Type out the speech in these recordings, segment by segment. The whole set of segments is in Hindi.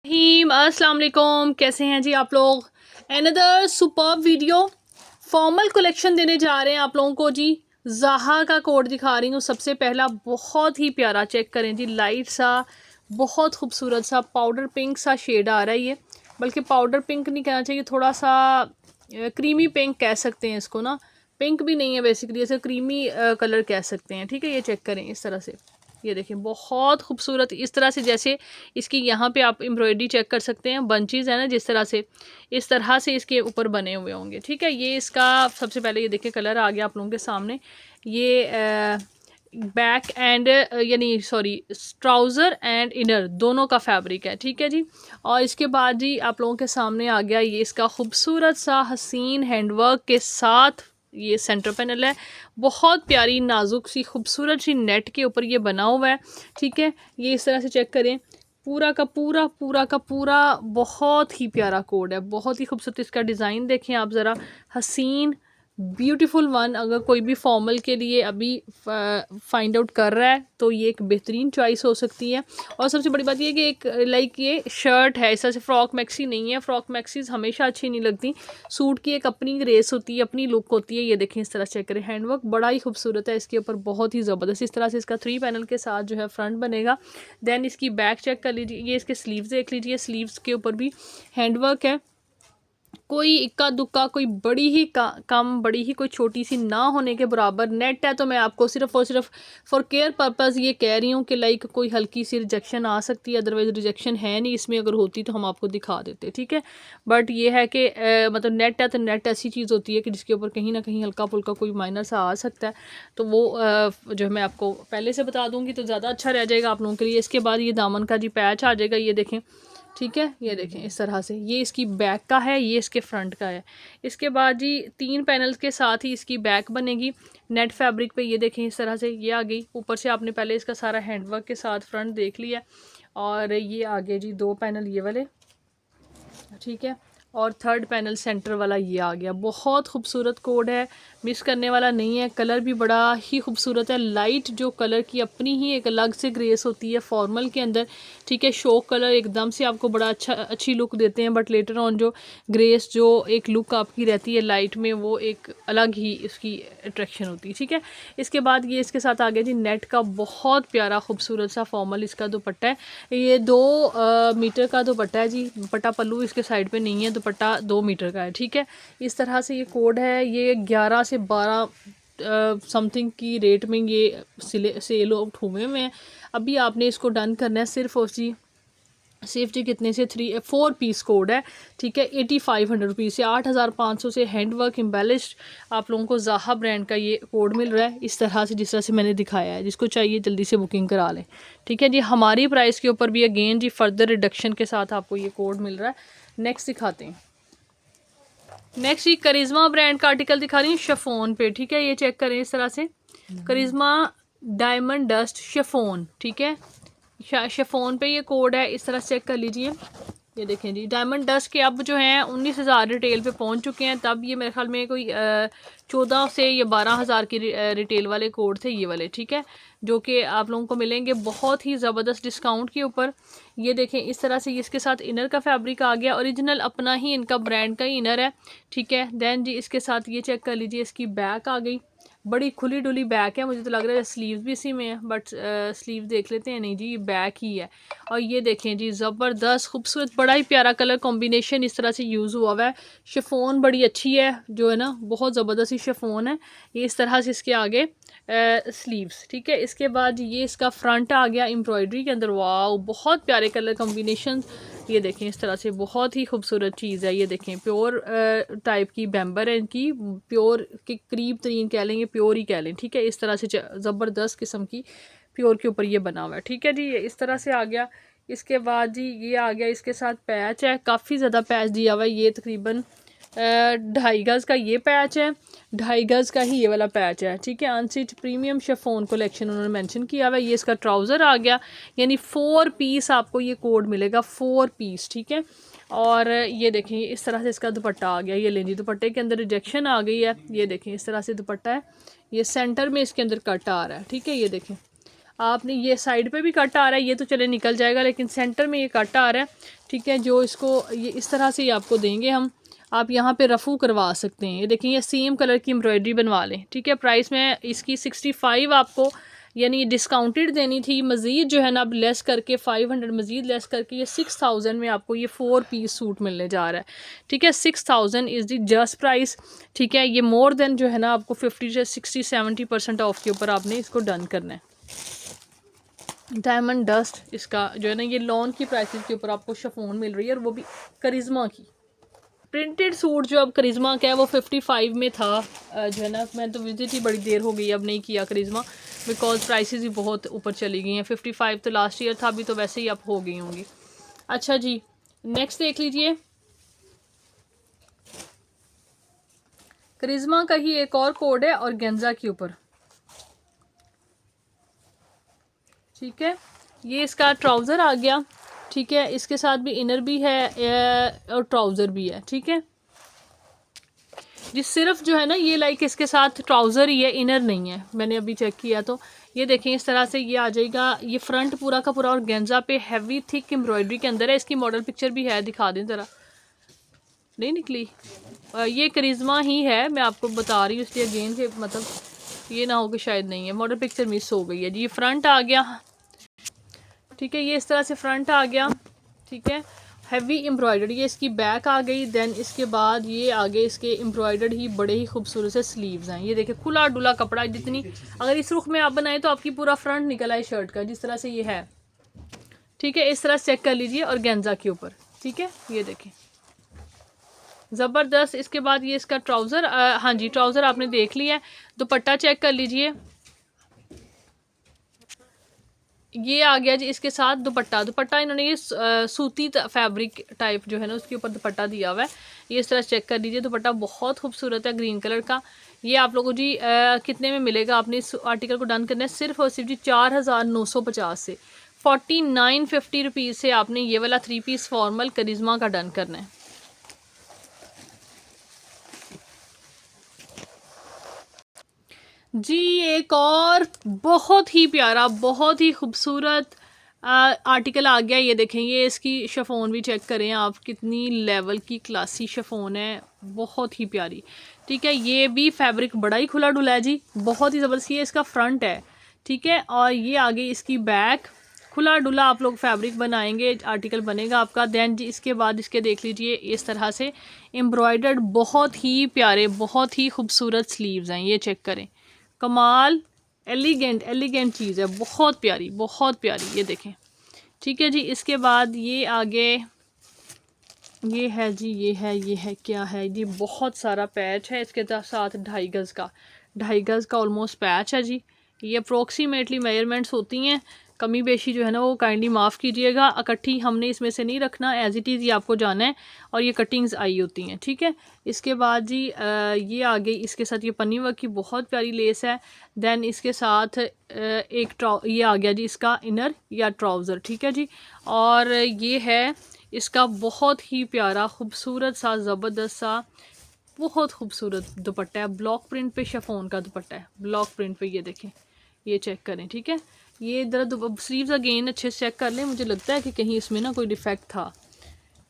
अस्सलाम वालेकुम, कैसे हैं जी आप लोग। Another superb video formal collection देने जा रहे हैं आप लोगों को जी। ज़ाहा का कोड दिखा रही हूँ। सबसे पहला बहुत ही प्यारा, चेक करें जी, लाइट सा बहुत खूबसूरत सा पाउडर पिंक सा शेड आ रहा है ये, बल्कि पाउडर पिंक नहीं कहना चाहिए, थोड़ा सा क्रीमी पिंक कह सकते हैं इसको ना। पिंक भी नहीं है बेसिकली, ऐसे क्रीमी कलर कह सकते हैं। ठीक है, ये चेक करें इस तरह से, ये देखें बहुत खूबसूरत इस तरह से, जैसे इसकी यहाँ पे आप एम्ब्रॉयडरी चेक कर सकते हैं, बंचेस है ना, जिस तरह से इस तरह से इसके ऊपर बने हुए होंगे। ठीक है, ये इसका सबसे पहले ये देखिए कलर आ गया आप लोगों के सामने। ये बैक एंड यानी सॉरी ट्राउज़र एंड इनर दोनों का फैब्रिक है। ठीक है जी, और इसके बाद जी आप लोगों के सामने आ गया ये इसका खूबसूरत सा हसीन हैंडवर्क के साथ ये सेंटर पैनल है। बहुत प्यारी नाजुक सी खूबसूरत सी नेट के ऊपर ये बना हुआ है। ठीक है, ये इस तरह से चेक करें, पूरा का पूरा बहुत ही प्यारा कोड है, बहुत ही खूबसूरत। इसका डिज़ाइन देखें आप ज़रा, हसीन ब्यूटीफुल वन। अगर कोई भी फॉर्मल के लिए अभी फाइंड आउट कर रहा है तो ये एक बेहतरीन चॉइस हो सकती है। और सबसे बड़ी बात ये कि एक लाइक ये शर्ट है, इस तरह से फ्रॉक मैक्सी नहीं है। फ्रॉक मैक्सीज हमेशा अच्छी नहीं लगती, सूट की एक अपनी ग्रेस होती है, अपनी लुक होती है। ये देखें इस तरह चेक करें, हैंडवर्क बड़ा ही खूबसूरत है इसके ऊपर, बहुत ही ज़बरदस्त। इस तरह से इसका 3 पैनल के साथ जो है फ्रंट बनेगा। देन इसकी बैक चेक कर लीजिए, ये इसके स्लीव्स देख लीजिए, स्लीव्स के ऊपर भी हैंडवर्क है। कोई इक्का दुक्का, कोई बड़ी ही कम, बड़ी ही कोई छोटी सी ना होने के बराबर नेट है। तो मैं आपको सिर्फ और सिर्फ फॉर केयर पर्पज़ ये कह रही हूँ कि लाइक कोई हल्की सी रिजेक्शन आ सकती है, अदरवाइज़ रिजेक्शन है नहीं इसमें, अगर होती तो हम आपको दिखा देते। ठीक है, बट ये है कि मतलब नेट है तो नेट ऐसी चीज़ होती है कि जिसके ऊपर कहीं ना कहीं हल्का फुल्का कोई माइनर सा आ सकता है, तो वो जो है मैं आपको पहले से बता दूँगी तो ज़्यादा अच्छा रह जाएगा आप लोगों के लिए। इसके बाद ये दामन का जी पैच आ जाएगा, ये देखें। ठीक है, ये देखें इस तरह से, ये इसकी बैक का है, ये इसके फ्रंट का है। इसके बाद जी 3 पैनल्स के साथ ही इसकी बैक बनेगी नेट फैब्रिक पे। ये देखें इस तरह से ये आ गई। ऊपर से आपने पहले इसका सारा हैंडवर्क के साथ फ्रंट देख लिया, और ये आगे जी 2 पैनल ये वाले। ठीक है, और 3rd पैनल सेंटर वाला ये आ गया। बहुत खूबसूरत कोड है, मिस करने वाला नहीं है। कलर भी बड़ा ही खूबसूरत है, लाइट जो कलर की अपनी ही एक अलग से ग्रेस होती है फॉर्मल के अंदर। ठीक है, शोक कलर एकदम से आपको बड़ा अच्छी लुक देते हैं, बट लेटर ऑन जो ग्रेस जो एक लुक आपकी रहती है लाइट में, वो एक अलग ही इसकी अट्रैक्शन होती है। ठीक है, इसके बाद ये इसके साथ आ गया जी नेट का बहुत प्यारा खूबसूरत सा फॉर्मल इसका दुपट्टा है। ये 2 मीटर का दुपट्टा है जी, दुपट्टा पल्लू इसके साइड पे नहीं है, दुपट्टा 2 मीटर का है। ठीक है, इस तरह से ये कोड है। ये 11 से 12 समथिंग की रेट में ये सेल आउट हुए हैं। अभी आपने इसको डन करना है सिर्फ और सिर्फ जी कितने से 4 पीस कोड है। ठीक है, 8500 रुपीज़ से 8500 से हैंडवर्क एम्बेलिश्ड आप लोगों को ज़ाहा ब्रांड का ये कोड मिल रहा है, इस तरह से जिस तरह से मैंने दिखाया है। जिसको चाहिए जल्दी से बुकिंग करा लें। ठीक है जी, हमारी प्राइस के ऊपर भी अगेन जी फर्दर रिडक्शन के साथ आपको ये कोड मिल रहा है। नेक्स्ट दिखाते हैं। नेक्स्ट ये करिश्मा ब्रांड का आर्टिकल दिखा रही हूँ शिफॉन पे। ठीक है, ये चेक करें इस तरह से, करिश्मा डायमंड डस्ट शिफॉन। ठीक है, शिफॉन पे ये कोड है, इस तरह से चेक कर लीजिए। ये देखें जी, डायमंड डस्ट के अब जो हैं 19,000 रिटेल पे पहुंच चुके हैं। तब ये मेरे ख्याल में कोई 14 से या 12,000 की रिटेल वाले कोड थे ये वाले। ठीक है, जो कि आप लोगों को मिलेंगे बहुत ही ज़बरदस्त डिस्काउंट के ऊपर। ये देखें इस तरह से, इसके साथ इनर का फैब्रिक आ गया, ओरिजिनल अपना ही इनका ब्रांड का ही इनर है। ठीक है, देन जी इसके साथ ये चेक कर लीजिए, इसकी बैक आ गई, बड़ी खुली डुली बैक है। मुझे तो लग रहा है स्लीव्स भी इसी में है, बट स्लीव देख लेते हैं, नहीं जी ये बैक ही है। और ये देखें जी, ज़बरदस्त खूबसूरत बड़ा ही प्यारा कलर कॉम्बिनेशन इस तरह से यूज़ हुआ हुआ है। शिफॉन बड़ी अच्छी है जो है ना, बहुत ज़बरदस्त ही शिफॉन है। ये इस तरह से इसके आगे स्लीव्स। ठीक है, इसके बाद ये इसका फ्रंट आ गया एम्ब्रॉयडरी के अंदर। वाह, बहुत प्यारे कलर कॉम्बिनेशन। ये देखें इस तरह से, बहुत ही खूबसूरत चीज़ है। ये देखें प्योर टाइप की बैम्बर है इनकी, प्योर के करीब तरीन कह लेंगे, प्योर ही कह लें। ठीक है, इस तरह से ज़बरदस्त किस्म की प्योर के ऊपर ये बना हुआ है। ठीक है जी, ये इस तरह से आ गया। इसके बाद जी ये आ गया, इसके साथ पैच है, काफ़ी ज़्यादा पैच दिया हुआ है। ये तकरीबन 2.5 गज़ का ये पैच है, 2.5 गज़ का ही ये वाला पैच है। ठीक है, अनस्टिच प्रीमियम शिफॉन कलेक्शन उन्होंने मेंशन किया हुआ है। ये इसका ट्राउज़र आ गया, यानी 4 पीस आपको ये कोड मिलेगा, 4 पीस। ठीक है, और ये देखें इस तरह से इसका दुपट्टा आ गया। ये लेंजी दुपट्टे के अंदर रिजेक्शन आ गई है। ये देखें इस तरह से दुपट्टा है, ये सेंटर में इसके अंदर कट आ रहा है। ठीक है, ये देखें आपने ये साइड पे भी कट आ रहा है, ये तो चले निकल जाएगा, लेकिन सेंटर में ये कट आ रहा है, ठीक है। जो इसको ये इस तरह से ही आपको देंगे हम, आप यहाँ पे रफ़ू करवा सकते हैं। ये देखिए, ये सेम कलर की एम्ब्रॉयडरी बनवा लें, ठीक है। प्राइस में इसकी 65 आपको यानी डिस्काउंटेड देनी थी, मज़ीद जो है ना अब लेस करके 500 मज़ीद लेस करके ये 6000 में आपको ये 4 पीस सूट मिलने जा रहा है, ठीक है। 6000 इज़ दी जस्ट प्राइस, ठीक है। ये मोर देन जो है ना आपको 50 से 60-70% ऑफ के ऊपर आपने इसको डन करना है। डायमंड डस्ट इसका जो है ना, ये लॉन की प्राइसेस के ऊपर आपको शिफॉन मिल रही है, और वो भी करिश्मा की। प्रिंटेड सूट जो अब करिश्मा का है वो 55 में था, जो है ना, मैं तो विजिट ही बड़ी देर हो गई अब नहीं किया करिश्मा, बिकॉज प्राइसेस ही बहुत ऊपर चली गई हैं। 55 तो लास्ट ईयर था, अभी तो वैसे ही अब हो गई होंगी। अच्छा जी, नेक्स्ट देख लीजिए, करिश्मा का ही एक और कोड है और गेंजा के ऊपर, ठीक है। ये इसका ट्राउज़र आ गया, ठीक है। इसके साथ भी इनर भी है और ट्राउज़र भी है, ठीक है जी। सिर्फ जो है ना ये लाइक इसके साथ ट्राउज़र ही है, इनर नहीं है, मैंने अभी चेक किया तो। ये देखें, इस तरह से ये आ जाएगा, ये फ्रंट पूरा का पूरा और गेंजा पे हैवी थिक एम्ब्रॉयडरी के अंदर है। इसकी मॉडल पिक्चर भी है, दिखा दें ज़रा, नहीं निकली। ये करिश्मा ही है, मैं आपको बता रही हूँ, इसलिए अगेन के मतलब ये ना हो कि शायद नहीं है, मॉडल पिक्चर मिस हो गई है जी। ये फ्रंट आ गया, ठीक है। ये इस तरह से फ्रंट आ गया, ठीक है। हैवी एम्ब्रॉयडर्ड ये इसकी बैक आ गई। देन इसके बाद ये आगे इसके एम्ब्रॉयडर्ड ही बड़े ही खूबसूरत से स्लीव्स हैं। ये देखिए, खुला डुला कपड़ा, जितनी अगर इस रुख में आप बनाए तो आपकी पूरा फ्रंट निकल आए शर्ट का, जिस तरह से ये है, ठीक है। इस तरह से चेक कर लीजिए, और गेंजा के ऊपर, ठीक है। ये देखें, ज़बरदस्त। इसके बाद ये इसका ट्राउज़र, हाँ जी, ट्राउज़र आपने देख लिया है। दुपट्टा चेक कर लीजिए, ये आ गया जी इसके साथ दुपट्टा। दुपट्टा इन्होंने ये सूती फैब्रिक टाइप जो है ना उसके ऊपर दुपट्टा दिया हुआ है। ये इस तरह चेक कर लीजिए, दुपट्टा बहुत खूबसूरत है, ग्रीन कलर का। ये आप लोगों जी कितने में मिलेगा, आपने इस आर्टिकल को डन करना है सिर्फ और सिर्फ जी 4950 से, 4950 रुपीज़ से आपने ये वाला 3 पीस फॉर्मल करिश्मा का डन करना है। जी एक और बहुत ही प्यारा, बहुत ही खूबसूरत आर्टिकल आ गया। ये देखें, ये इसकी शिफॉन भी चेक करें आप, कितनी लेवल की क्लासी शिफॉन है, बहुत ही प्यारी, ठीक है। ये भी फैब्रिक बड़ा ही खुला डुला है जी, बहुत ही ज़बरदस्त। ये इसका फ्रंट है, ठीक है, और ये आगे इसकी बैक, खुला डुला आप लोग फैब्रिक बनाएंगे, आर्टिकल बनेगा आपका। देन जी इसके बाद इसके देख लीजिए, इस तरह से एम्ब्रॉयडर्ड बहुत ही प्यारे, बहुत ही खूबसूरत स्लीव्स हैं, ये चेक करें, कमाल, एलिगेंट चीज़ है, बहुत प्यारी, बहुत प्यारी। ये देखें, ठीक है जी। इसके बाद ये आगे ये है जी, ये है क्या है जी, बहुत सारा पैच है इसके साथ, 2.5 गज़ का, 2.5 गज़ का ऑलमोस्ट पैच है जी। ये अप्रोक्सीमेटली मेजरमेंट्स होती हैं, कमी बेशी जो है ना वो काइंडली माफ़ कीजिएगा। इकट्ठी हमने इसमें से नहीं रखना, एज इट इज़ ये आपको जाना है, और ये कटिंग्स आई होती हैं, ठीक है। इसके बाद जी ये आ गई इसके साथ, ये पन्नी वर्क की बहुत प्यारी लेस है। देन इसके साथ ये आ गया जी इसका इनर या ट्राउज़र, ठीक है जी। और ये है इसका बहुत ही प्यारा खूबसूरत सा, ज़बरदस्त सा, बहुत खूबसूरत दुपट्टा है, ब्लॉक प्रिंट पे शिफॉन का दुपट्टा है, ब्लॉक प्रिंट पे। ये देखें, ये चेक करें, ठीक है। ये इधर स्लीव्स अगेन अच्छे से चेक कर लें, मुझे लगता है कि कहीं इसमें ना कोई डिफेक्ट था,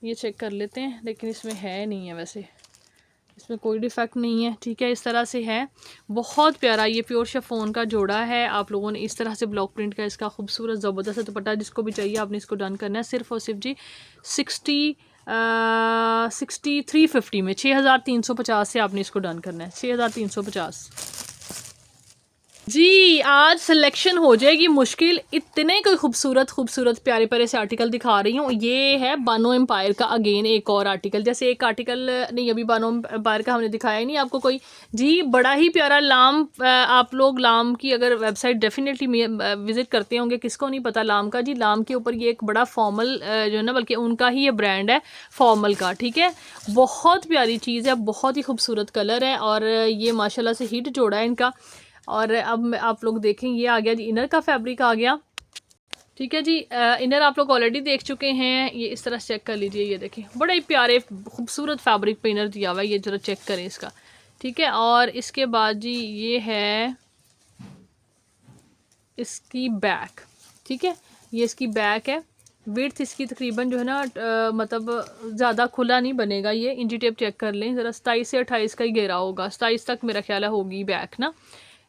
ये चेक कर लेते हैं, लेकिन इसमें है नहीं है, वैसे इसमें कोई डिफेक्ट नहीं है, ठीक है। इस तरह से है, बहुत प्यारा। ये प्योर शिफॉन का जोड़ा है, आप लोगों ने इस तरह से ब्लॉक प्रिंट का इसका खूबसूरत ज़बरदस्त दुपट्टा, जिसको भी चाहिए आपने इसको डन करना है सिर्फ और सिर्फ जी 6350 में, 6350 से आपने इसको डन करना है, 6350 जी। आज सिलेक्शन हो जाएगी मुश्किल, इतने कोई खूबसूरत प्यारे प्यारे से आर्टिकल दिखा रही हूँ। ये है बानो एम्पायर का अगेन एक और आर्टिकल, जैसे एक आर्टिकल नहीं अभी बानो एम्पायर का हमने दिखाया ही नहीं आपको कोई जी, बड़ा ही प्यारा लाम। आप लोग लाम की अगर वेबसाइट डेफिनेटली विजिट करते होंगे, किसको नहीं पता लाम का जी। लाम के ऊपर ये एक बड़ा फॉर्मल जो है ना, बल्कि उनका ही ये ब्रांड है फॉर्मल का, ठीक है। बहुत प्यारी चीज़ है, बहुत ही खूबसूरत कलर है, और ये माशाल्लाह से हिट जोड़ा है इनका। और अब आप लोग देखें, ये आ गया जी इनर का फैब्रिक आ गया, ठीक है जी। इनर आप लोग ऑलरेडी देख चुके हैं, ये इस तरह चेक कर लीजिए। ये देखें, बड़े ही प्यारे खूबसूरत फैब्रिक पे इनर दिया हुआ है, ये ज़रा चेक करें इसका, ठीक है। और इसके बाद जी ये है, इसकी बैक, ठीक है, ये इसकी बैक है। विड्थ इसकी तकरीबन जो है ना मतलब ज़्यादा खुला नहीं बनेगा ये, इंची टेप चेक कर लें ज़रा, 27 से 28 का ही घेरा होगा, 27 तक मेरा ख्याल है होगी बैक ना।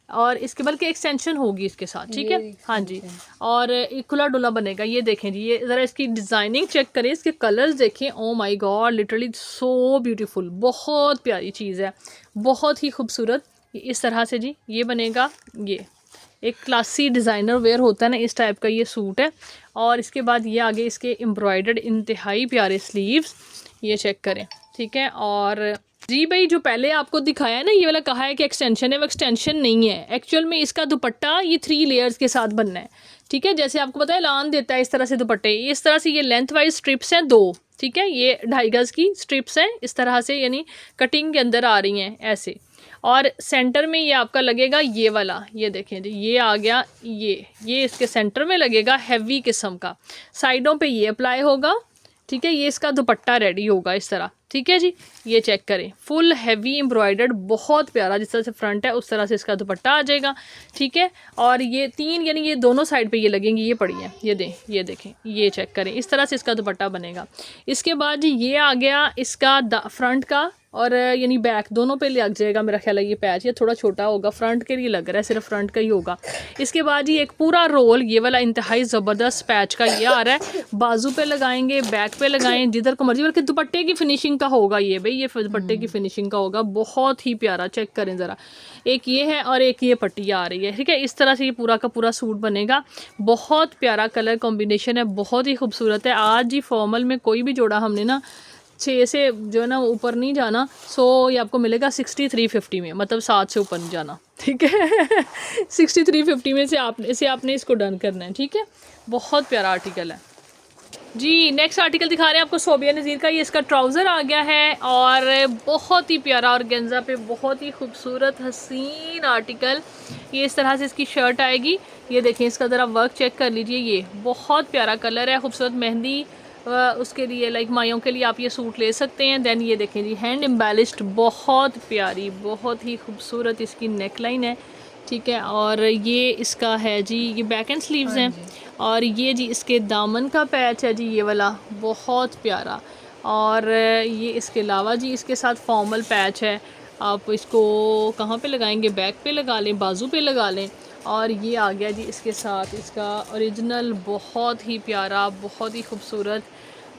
और इसके बल्कि एक्सटेंशन होगी इसके साथ, ठीक है, हाँ जी। और एक खुला डुला बनेगा, ये देखें जी, ये ज़रा इसकी डिज़ाइनिंग चेक करें, इसके कलर्स देखें, oh my God literally so beautiful, बहुत प्यारी चीज़ है, बहुत ही खूबसूरत। इस तरह से जी ये बनेगा, ये एक क्लासी डिज़ाइनर वेयर होता है ना, इस टाइप का ये सूट है। और इसके बाद ये आगे इसके एम्ब्रॉयडर्ड इंतहाई प्यारे स्लीव्स, ये चेक करें, ठीक है। और जी भाई जो पहले आपको दिखाया है ना, ये वाला कहा है कि एक्सटेंशन है, वो एक्सटेंशन नहीं है। एक्चुअल में इसका दुपट्टा ये 3 लेयर्स के साथ बनना है, ठीक है। जैसे आपको पता है लान देता है इस तरह से दुपट्टे, इस तरह से ये लेंथ वाइज स्ट्रिप्स हैं 2, ठीक है, ये 2.5 गज की स्ट्रिप्स हैं इस तरह से, यानी कटिंग के अंदर आ रही हैं ऐसे। और सेंटर में ये आपका लगेगा ये वाला, ये देखें जी, ये आ गया, ये इसके सेंटर में लगेगा हैवी किस्म का, साइडों पे ये अप्लाई होगा, ठीक है। ये इसका दुपट्टा रेडी होगा इस तरह, ठीक है जी। ये चेक करें, फुल हैवी एम्ब्रॉयडर्ड, बहुत प्यारा, जिस तरह से फ्रंट है उस तरह से इसका दुपट्टा आ जाएगा, ठीक है। और ये 3 यानी ये दोनों साइड पे ये लगेंगी, ये पड़ी है, ये देखें, ये चेक करें, इस तरह से इसका दुपट्टा बनेगा। इसके बाद जी ये आ गया इसका फ्रंट का, और यानी बैक दोनों पे लग जाएगा मेरा ख्याल है ये पैच, ये थोड़ा छोटा होगा, फ्रंट के लिए लग रहा है, सिर्फ फ्रंट का ही होगा। इसके बाद ये एक पूरा रोल, ये वाला इंतहाई ज़बरदस्त पैच का ये आ रहा है, बाजू पे लगाएंगे, बैक पे लगाएं, जिधर को मर्जी, बल्कि दुपट्टे की फिनिशिंग का होगा ये भाई, ये दुपट्टे की फिनिशिंग का होगा, बहुत ही प्यारा, चेक करें ज़रा। एक ये है और एक ये पट्टी आ रही है, ठीक है। इस तरह से ये पूरा का पूरा सूट बनेगा, बहुत प्यारा कलर कॉम्बिनेशन है, बहुत ही खूबसूरत है। आज ही फॉर्मल में कोई भी जोड़ा हमने ना 6 से जो है ना ऊपर नहीं जाना, सो ये आपको मिलेगा 6350 में, मतलब 7 से ऊपर नहीं जाना, ठीक है। 6350 में से आपने इसको डन करना है, ठीक है। बहुत प्यारा आर्टिकल है जी। नेक्स्ट आर्टिकल दिखा रहे हैं आपको सोबिया नज़ीर का, ये इसका ट्राउज़र आ गया है, और बहुत ही प्यारा ऑर्गेन्जा पे बहुत ही खूबसूरत हसीन आर्टिकल। ये इस तरह से इसकी शर्ट आएगी, ये देखें, इसका ज़रा वर्क चेक कर लीजिए, ये बहुत प्यारा कलर है, खूबसूरत मेहंदी उसके लिए लाइक मायों के लिए आप ये सूट ले सकते हैं। देन ये देखें जी, हैंड एम्बेलिश्ड, बहुत प्यारी, बहुत ही खूबसूरत इसकी नेकलाइन है, ठीक है। और ये इसका है जी, ये बैक एंड स्लीव्स हैं, और ये जी इसके दामन का पैच है जी, ये वाला बहुत प्यारा। और ये इसके अलावा जी इसके साथ फॉर्मल पैच है, आप इसको कहाँ पे लगाएंगे, बैक पे लगा लें, बाजू पे लगा लें। और ये आ गया जी इसके साथ इसका ओरिजिनल बहुत ही प्यारा, बहुत ही खूबसूरत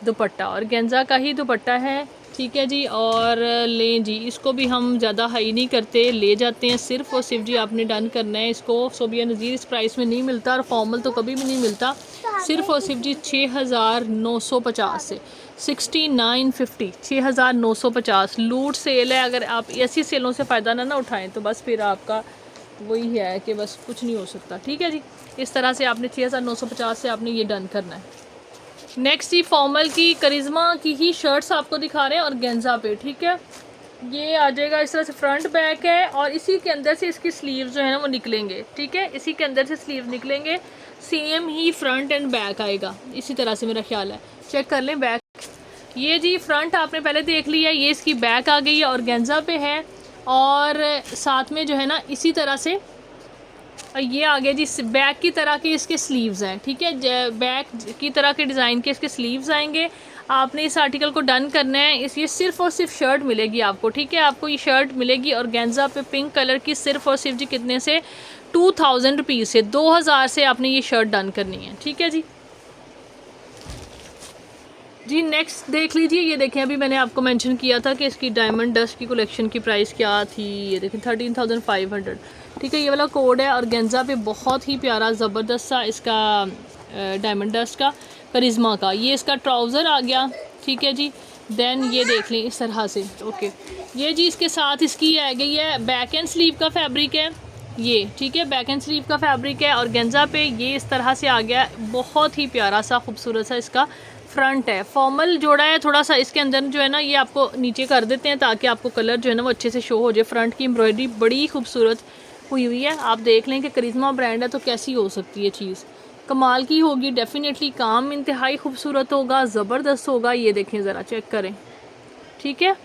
दुपट्टा, और गेंजा का ही दुपट्टा है, ठीक है जी। और लें जी, इसको भी हम ज़्यादा हाई नहीं करते, ले जाते हैं, सिर्फ और सिर्फ जी आपने डन करना है इसको। सोबिया नज़ीर इस प्राइस में नहीं मिलता, और फॉर्मल तो कभी भी नहीं मिलता, सिर्फ और सिर्फ जी 6950 से 6950, 6950 लूट सेल है। अगर आप ऐसी सेलों से फ़ायदा ना उठाएं तो बस फिर आपका वही है कि बस कुछ नहीं हो सकता, ठीक है जी। इस तरह से आपने 6950 से आपने ये डन करना है। नेक्स्ट ही फॉर्मल की करिश्मा की ही शर्ट्स आपको दिखा रहे हैं और गेंजा पे, ठीक है। ये आ जाएगा इस तरह से, फ्रंट बैक है, और इसी के अंदर से इसकी स्लीव जो है ना वो निकलेंगे, ठीक है, इसी के अंदर से स्लीव निकलेंगे, सेम ही फ्रंट एंड बैक आएगा इसी तरह से मेरा ख्याल है। चेक कर लें बैक, ये जी फ्रंट आपने पहले देख लिया, ये इसकी बैक आ गई है और गेंजा पे है, और साथ में जो है ना इसी तरह से ये आ गया जी बैक की तरह के इसके स्लीव्स हैं, ठीक है, बैक की तरह के डिज़ाइन के इसके स्लीव्स आएंगे। आपने इस आर्टिकल को डन करना है, इस ये सिर्फ और सिर्फ शर्ट मिलेगी आपको, ठीक है, आपको ये शर्ट मिलेगी और गेंजा पे पिंक कलर की, सिर्फ और सिर्फ जी कितने से 2000 रुपीज़ से, 2000 से आपने ये शर्ट डन करनी है, ठीक है जी। जी नेक्स्ट देख लीजिए, ये देखें, अभी मैंने आपको मेंशन किया था कि इसकी डायमंड डस्ट की कलेक्शन की प्राइस क्या थी, ये देखें 13,500, ठीक है, ये वाला कोड है। और गेंजा पे बहुत ही प्यारा ज़बरदस्त सा इसका डायमंड डस्ट का करिश्मा का, ये इसका ट्राउज़र आ गया, ठीक है जी। देन ये देख लें इस तरह से, ओके, ये जी इसके साथ इसकी आ गई है, बैक एंड स्लीव का फैब्रिक है ये, ठीक है, बैक एंड स्लीव का फैब्रिक है, और गेंजा पे ये इस तरह से आ गया, बहुत ही प्यारा सा खूबसूरत सा इसका फ्रंट है। फॉर्मल जोड़ा है थोड़ा सा, इसके अंदर जो है ना ये आपको नीचे कर देते हैं ताकि आपको कलर जो है ना वो अच्छे से शो हो जाए। फ्रंट की एम्ब्रॉयडरी बड़ी खूबसूरत हुई है, आप देख लें कि करिश्मा ब्रांड है तो कैसी हो सकती है चीज़, कमाल की होगी डेफिनेटली, काम इंतहाई खूबसूरत होगा, ज़बरदस्त होगा। ये देखें ज़रा, चेक करें, ठीक है,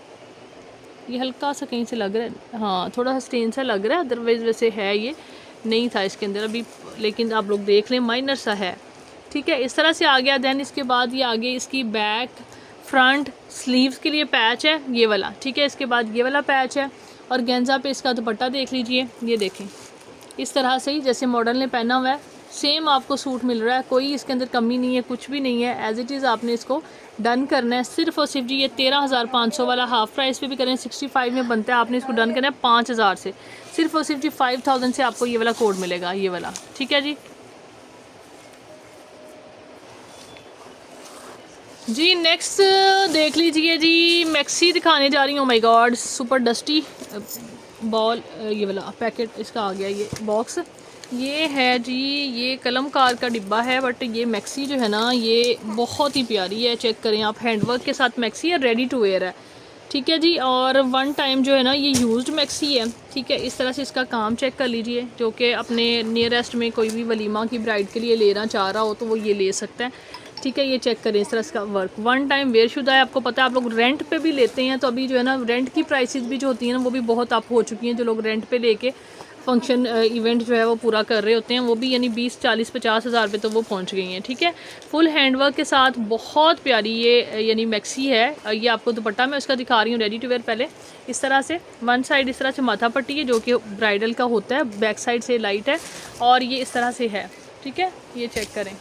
ये हल्का सा कहीं से लग रहा है, हाँ थोड़ा सा स्टेन सा लग रहा है, अदरवाइज़ वैसे है ये नहीं था इसके अंदर अभी, लेकिन आप लोग देख लें माइनर सा है, ठीक है। इस तरह से आ गया। देन इसके बाद ये आगे इसकी बैक फ्रंट स्लीव्स के लिए पैच है ये वाला, ठीक है। इसके बाद ये वाला पैच है और गेंजा पे इसका दुपट्टा देख लीजिए, ये देखें इस तरह से ही जैसे मॉडल ने पहना हुआ है सेम आपको सूट मिल रहा है, कोई इसके अंदर कमी नहीं है, कुछ भी नहीं है, एज इट इज़ आपने इसको डन करना है। सिर्फ और सिर्फ जी ये 13,500 वाला हाफ प्राइस पे भी करें 65 में बनता है, आपने इसको डन करना है 5,000 से, सिर्फ और सिर्फ जी 5,000 से आपको ये वाला कोड मिलेगा, ये वाला, ठीक है जी। जी नेक्स्ट देख लीजिए जी, मैक्सी दिखाने जा रही हूँ। My God super dusty ball, ये वाला पैकेट इसका आ गया, ये बॉक्स ये है जी, ये कलमकार का डिब्बा है, बट ये मैक्सी जो है ना ये बहुत ही प्यारी है, चेक करें आप, हैंडवर्क के साथ मैक्सी है, रेडी टू वेयर है, ठीक है जी। और वन टाइम जो है ना ये यूज्ड मैक्सी है, ठीक है। इस तरह से इसका काम चेक कर लीजिए, जो कि अपने नियरेस्ट में कोई भी वलीमा की ब्राइड के लिए लेना चाह रहा हो तो वो ये ले सकता है, ठीक है। ये चेक करें इस तरह इसका वर्क, वन टाइम वेयर शुदा है। आपको पता है आप लोग रेंट पे भी लेते हैं, तो अभी जो है ना रेंट की प्राइसेस भी जो होती हैं ना वो भी बहुत अप हो चुकी हैं। जो लोग रेंट पे लेके फंक्शन इवेंट जो है वो पूरा कर रहे होते हैं, वो भी यानी 20, 40, 50 हज़ार पे तो वो पहुंच गई हैं, ठीक है। फुल हैंडवर्क के साथ बहुत प्यारी ये यानी मैक्सी है। ये आपको दुपट्टा मैं उसका दिखा रही हूँ रेडी टू वेयर। पहले इस तरह से वन साइड इस तरह से माथा पट्टी है जो कि ब्राइडल का होता है, बैक साइड से लाइट है, और ये इस तरह से है, ठीक है। ये चेक करें,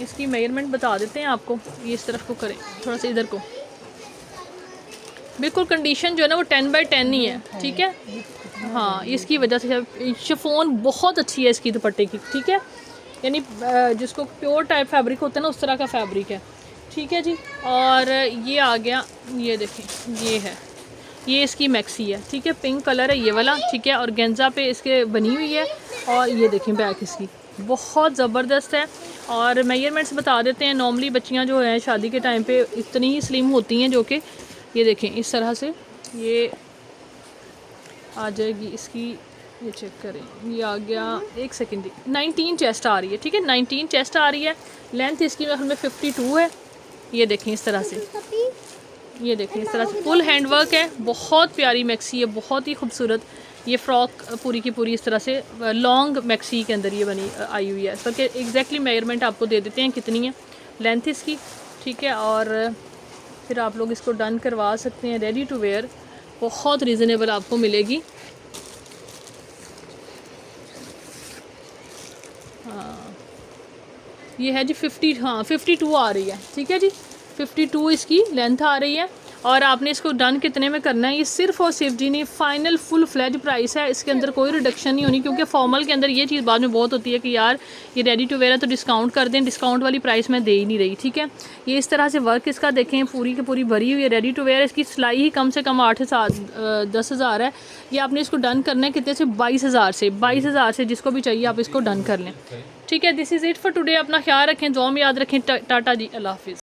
इसकी मेजरमेंट बता देते हैं आपको, ये इस तरफ को करें थोड़ा सा, इधर को, बिल्कुल कंडीशन जो है ना वो 10/10 ही है, ठीक है। हाँ इसकी वजह से शिफॉन बहुत अच्छी है इसकी दुपट्टे की, ठीक है, यानी जिसको प्योर टाइप फैब्रिक होता है ना उस तरह का फैब्रिक है, ठीक है जी। और ये आ गया, ये देखें ये है, ये इसकी मैक्सी है, ठीक है, पिंक कलर है ये वाला, ठीक है। और गेंजा पे इसके बनी हुई है, और ये देखें बैक इसकी बहुत ज़बरदस्त है। और मेजरमेंट्स बता देते हैं, नॉर्मली बच्चियां जो हैं शादी के टाइम पे इतनी ही स्लिम होती हैं, जो कि ये देखें इस तरह से ये आ जाएगी इसकी, ये चेक करें, ये आ गया, एक सेकेंड, 19 चेस्ट आ रही है, ठीक है, 19 चेस्ट आ रही है। लेंथ इसकी में 52 है, ये देखें इस तरह से, ये देखें इस तरह से फुल हैंडवर्क है, बहुत प्यारी मैक्सी है, बहुत ही खूबसूरत। ये फ्रॉक पूरी की पूरी इस तरह से लॉन्ग मैक्सी के अंदर ये बनी आई हुई है, बल्कि एग्जैक्टली मेजरमेंट आपको दे देते हैं कितनी है लेंथ इसकी, ठीक है। और फिर आप लोग इसको डन करवा सकते हैं, रेडी टू वेयर बहुत रीज़नेबल आपको मिलेगी। हाँ ये है जी 52 आ रही है, ठीक है जी, 52 इसकी लेंथ आ रही है। और आपने इसको डन कितने में करना है, ये सिर्फ और सिर्फ जी नहीं फाइनल फुल फ्लेज प्राइस है, इसके अंदर कोई रिडक्शन नहीं होनी, क्योंकि फॉर्मल के अंदर ये चीज़ बाद में बहुत होती है कि यार ये रेडी टू वेयर है तो डिस्काउंट कर दें, डिस्काउंट वाली प्राइस मैं दे ही नहीं रही, ठीक है। ये इस तरह से वर्क इसका देखें, पूरी की पूरी भरी हुई है, रेडी टू वेयर। इसकी सिलाई ही कम से कम 8 से 10 हज़ार है। ये आपने इसको डन करना है कितने से, 22,000 से, 22,000 से जिसको भी चाहिए आप इसको डन कर लें, ठीक है। This is it for today. अपना ख्याल रखें, दुआ में याद रखें, टाटा जी, अल्लाह हाफिज़।